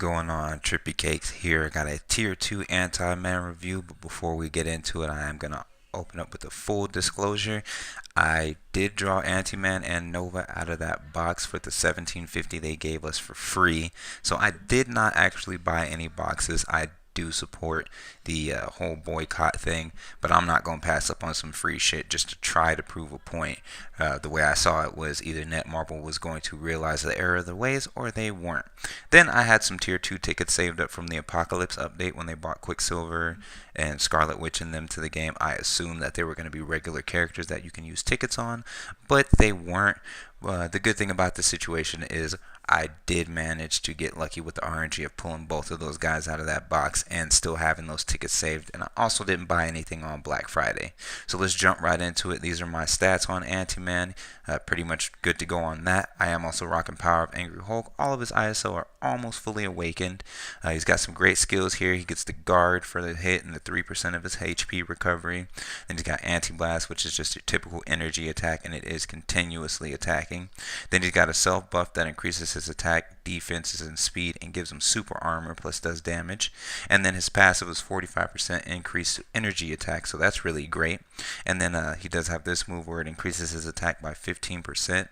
Going on? Trippy Cakes here. Got a tier 2 Anti-Man review, but before we get into it, I am going to open up with a full disclosure. I did draw Anti-Man and Nova out of that box for the 1750 they gave us for free. So I did not actually buy any boxes. I do support the whole boycott thing, but I'm not going to pass up on some free shit just to try to prove a point. The way I saw it was either Netmarble was going to realize the error of the ways or they weren't. Then I had some tier 2 tickets saved up from the Apocalypse update when they brought Quicksilver and Scarlet Witch in them to the game. I assumed that they were going to be regular characters that you can use tickets on, but they weren't. The good thing about the situation is I did manage to get lucky with the RNG of pulling both of those guys out of that box and still having those tickets saved. And I also didn't buy anything on Black Friday. So let's jump right into it. These are my stats on Anti-Man. Pretty much good to go on that. I am also rocking Power of Angry Hulk. All of his ISO are almost fully awakened. He's got some great skills here. He gets the guard for the hit and the 3% of his HP recovery. Then he's got Anti-Blast, which is just a typical energy attack, and it is continuously attacking. Then he's got a self buff that increases his attack, defenses, and speed and gives him super armor plus does damage. And then his passive is 45% increase to energy attack, so that's really great. And then he does have this move where it increases his attack by 15%.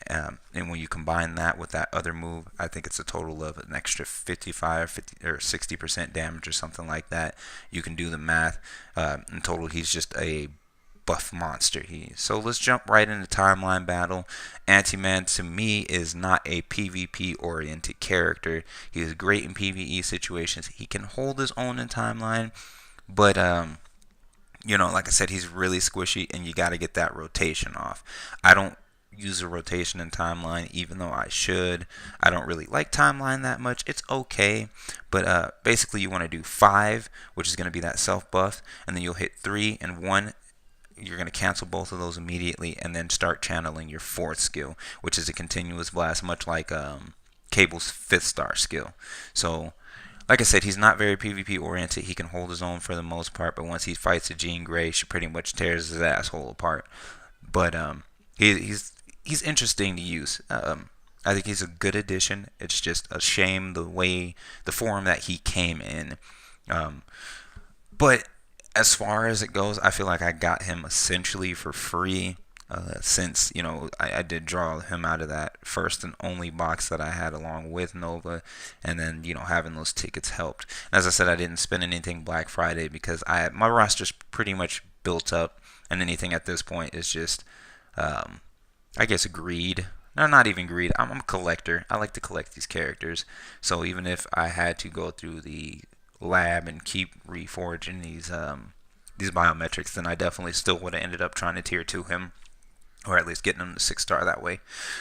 And when you combine that with that other move, I think it's a total of an extra 55 50, or 60% damage or something like that. You can do the math. In total, he's just a buff monster. So let's jump right into timeline battle. Anti-Man to me is not a PvP oriented character. He is great in PvE situations. He can hold his own in timeline, but like I said, he's really squishy and you got to get that rotation off. I don't use a rotation in timeline even though I should. I don't really like timeline that much. It's okay, but basically you want to do 5, which is going to be that self buff, and then you'll hit 3 and 1. You're going to cancel both of those immediately and then start channeling your 4th skill, which is a continuous blast, much like Cable's 5th star skill. So like I said, he's not very PvP oriented. He can hold his own for the most part, but once he fights a Jean Grey, she pretty much tears his asshole apart. But he's interesting to use. I think he's a good addition. It's just a shame the form that he came in. But as far as it goes, I feel like I got him essentially for free. Since I did draw him out of that first and only box that I had along with Nova, and then having those tickets helped. As I said, I didn't spend anything Black Friday because my roster's pretty much built up, and anything at this point is just I guess greed. No, not even greed. I'm a collector. I like to collect these characters. So even if I had to go through the lab and keep reforging these biometrics, then I definitely still would have ended up trying to tier 2 him, or at least getting him to 6 star that way.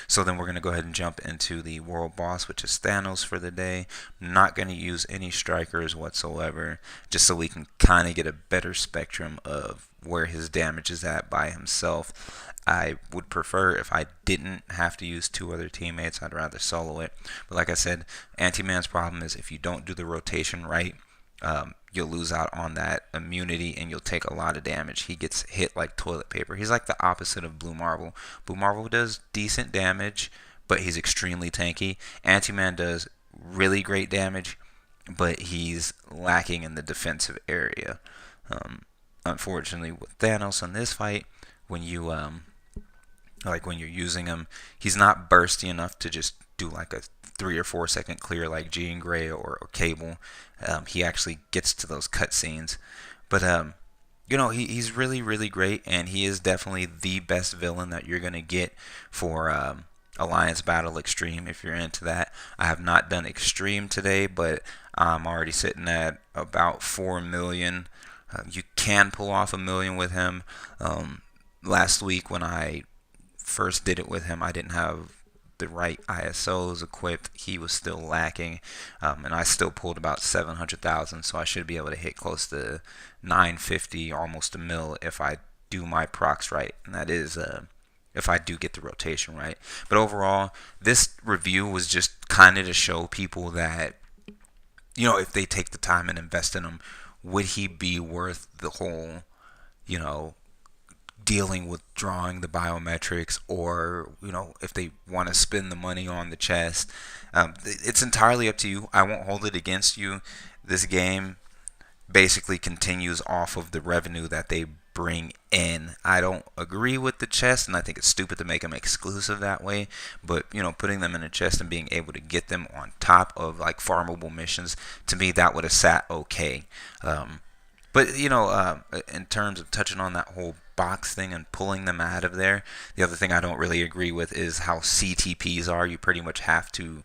So then we're going to go ahead and jump into the world boss, which is Thanos for the day. Not going to use any strikers whatsoever, just so we can kind of get a better spectrum of where his damage is at by himself. I would prefer if I didn't have to use 2 other teammates. I'd rather solo it. But like I said, Anti-Man's problem is if you don't do the rotation right, you'll lose out on that immunity and you'll take a lot of damage. He gets hit like toilet paper. He's like the opposite of Blue Marvel. Blue Marvel does decent damage, but he's extremely tanky. Anti-Man does really great damage, but he's lacking in the defensive area. Unfortunately, with Thanos in this fight, when you're using him, he's not bursty enough to just do like a 3 or 4 second clear like Jean Grey or Cable. He actually gets to those cutscenes, but he's really really great, and he is definitely the best villain that you're gonna get for Alliance Battle Extreme if you're into that. I have not done Extreme today, but I'm already sitting at about 4 million. You can pull off 1 million with him. Last week when I first did it with him, I didn't have the right ISOs equipped. He was still lacking, and I still pulled about 700,000, so I should be able to hit close to 950, almost a mil if I do my procs right, and that is if I do get the rotation right. But overall, this review was just kind of to show people that if they take the time and invest in him, would he be worth the whole dealing with drawing the biometrics, or if they want to spend the money on the chest. It's entirely up to you. I won't hold it against you. This game basically continues off of the revenue that they bring in. I don't agree with the chest, and I think it's stupid to make them exclusive that way. But putting them in a chest and being able to get them on top of like farmable missions, to me that would have sat okay. But in terms of touching on that whole box thing and pulling them out of there, the other thing I don't really agree with is how CTPs are. You pretty much have to,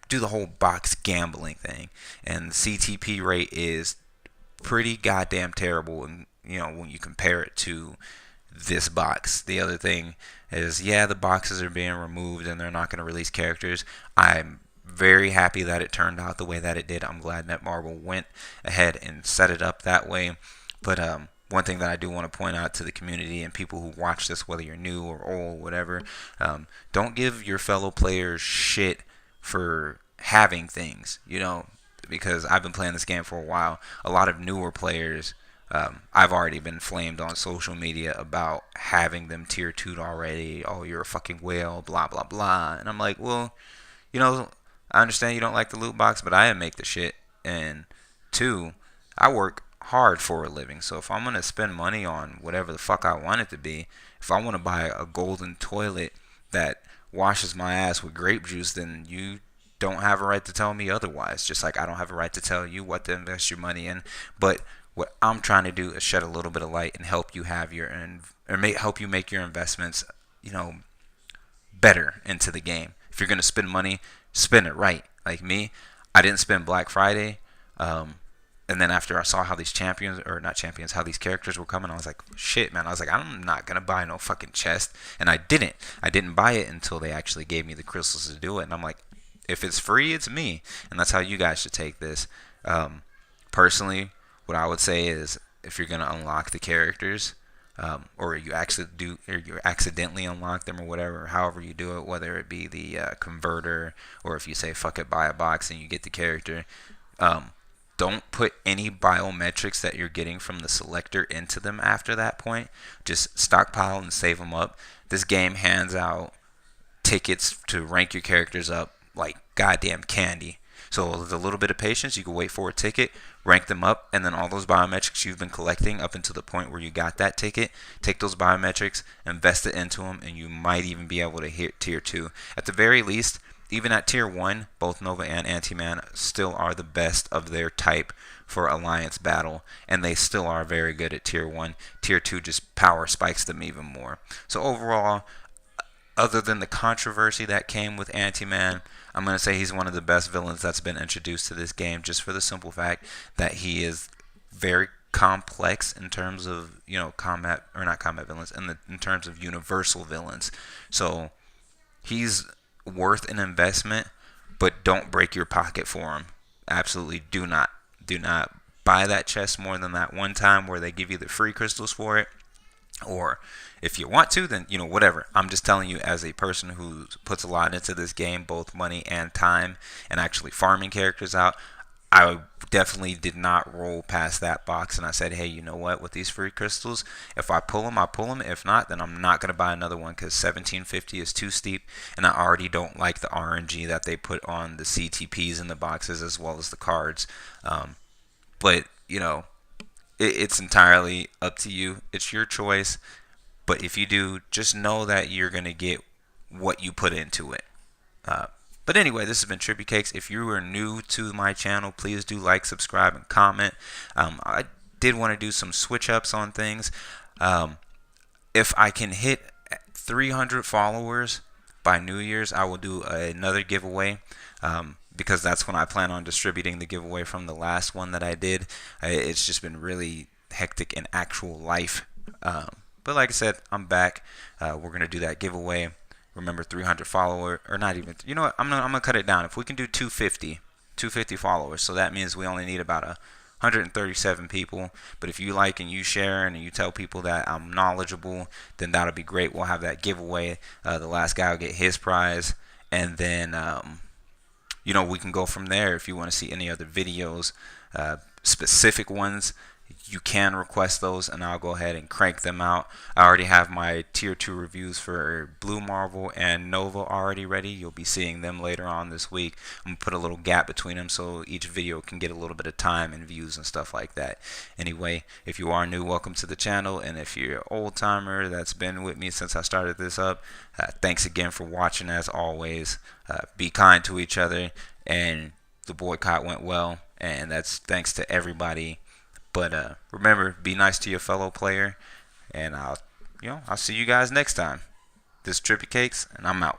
do the whole box gambling thing, and the CTP rate is pretty goddamn terrible. And when you compare it to this box, the other thing is, yeah, the boxes are being removed and they're not going to release characters. I'm very happy that it turned out the way that it did. I'm glad Netmarble went ahead and set it up that way. But one thing that I do want to point out to the community and people who watch this, whether you're new or old, whatever, don't give your fellow players shit for having things, because I've been playing this game for a while. A lot of newer players, I've already been flamed on social media about having them tier 2'd already. Oh, you're a fucking whale, blah, blah, blah. And I'm like, well, I understand you don't like the loot box, but I make the shit. And two, I work hard for a living. So if I'm going to spend money on whatever the fuck I want it to be, if I want to buy a golden toilet that washes my ass with grape juice, then you don't have a right to tell me otherwise. Just like I don't have a right to tell you what to invest your money in. But what I'm trying to do is shed a little bit of light and help you have help you make your investments, better into the game. If you're gonna spend money, spend it right. Like me, I didn't spend Black Friday. And then after I saw how these how these characters were coming, I was like, shit, man. I was like, I'm not going to buy no fucking chest. And I didn't. I didn't buy it until they actually gave me the crystals to do it. And I'm like, if it's free, it's me. And that's how you guys should take this. Personally, what I would say is, if you're going to unlock the characters, or you accidentally unlock them, or whatever, however you do it, whether it be the converter, or if you say, fuck it, buy a box and you get the character, don't put any biometrics that you're getting from the selector into them after that point. Just stockpile and save them up. This game hands out tickets to rank your characters up like goddamn candy. So with a little bit of patience, you can wait for a ticket, rank them up, and then all those biometrics you've been collecting up until the point where you got that ticket, take those biometrics, invest it into them, and you might even be able to hit tier 2. At the very least, even at tier 1, both Nova and Antiman still are the best of their type for Alliance battle, and they still are very good at tier 1. Tier 2 just power spikes them even more. So overall, other than the controversy that came with Antiman, I'm going to say he's one of the best villains that's been introduced to this game, just for the simple fact that he is very complex in terms of, combat, or not combat villains, in terms of universal villains. So he's worth an investment, but don't break your pocket for him. Absolutely do not buy that chest more than that one time where they give you the free crystals for it. Or if you want to, then whatever. I'm just telling you, as a person who puts a lot into this game, both money and time, and actually farming characters out, I definitely did not roll past that box, and I said, hey, you know what, with these free crystals, if I pull them, I pull them. If not, then I'm not going to buy another one, because 1750 is too steep, and I already don't like the RNG that they put on the CTPs in the boxes, as well as the cards. But it's entirely up to you. It's your choice. But if you do, just know that you're going to get what you put into it. But anyway, this has been Trippy Cakes. If you are new to my channel, please do like, subscribe, and comment. I did want to do some switch ups on things. If I can hit 300 followers by New Year's, I will do another giveaway. Because that's when I plan on distributing the giveaway from the last one that I did. It's just been really hectic in actual life. But like I said, I'm back. We're going to do that giveaway. Remember, 300 followers, or not even, you know what, I'm gonna cut it down. If we can do 250 followers, so that means we only need about 137 people. But if you like and you share and you tell people that I'm knowledgeable, then that'll be great. We'll have that giveaway. The last guy will get his prize, and then we can go from there. If you want to see any other videos, specific ones, you can request those and I'll go ahead and crank them out. I already have my tier 2 reviews for Blue Marvel and Nova already ready. You'll be seeing them later on this week. I'm going to put a little gap between them so each video can get a little bit of time and views and stuff like that. Anyway, if you are new, welcome to the channel, and if you're an old timer that's been with me since I started this up, thanks again for watching as always. Be kind to each other, and the boycott went well, and that's thanks to everybody. But remember, be nice to your fellow player, and I'll see you guys next time. This is Trippy Cakes, and I'm out.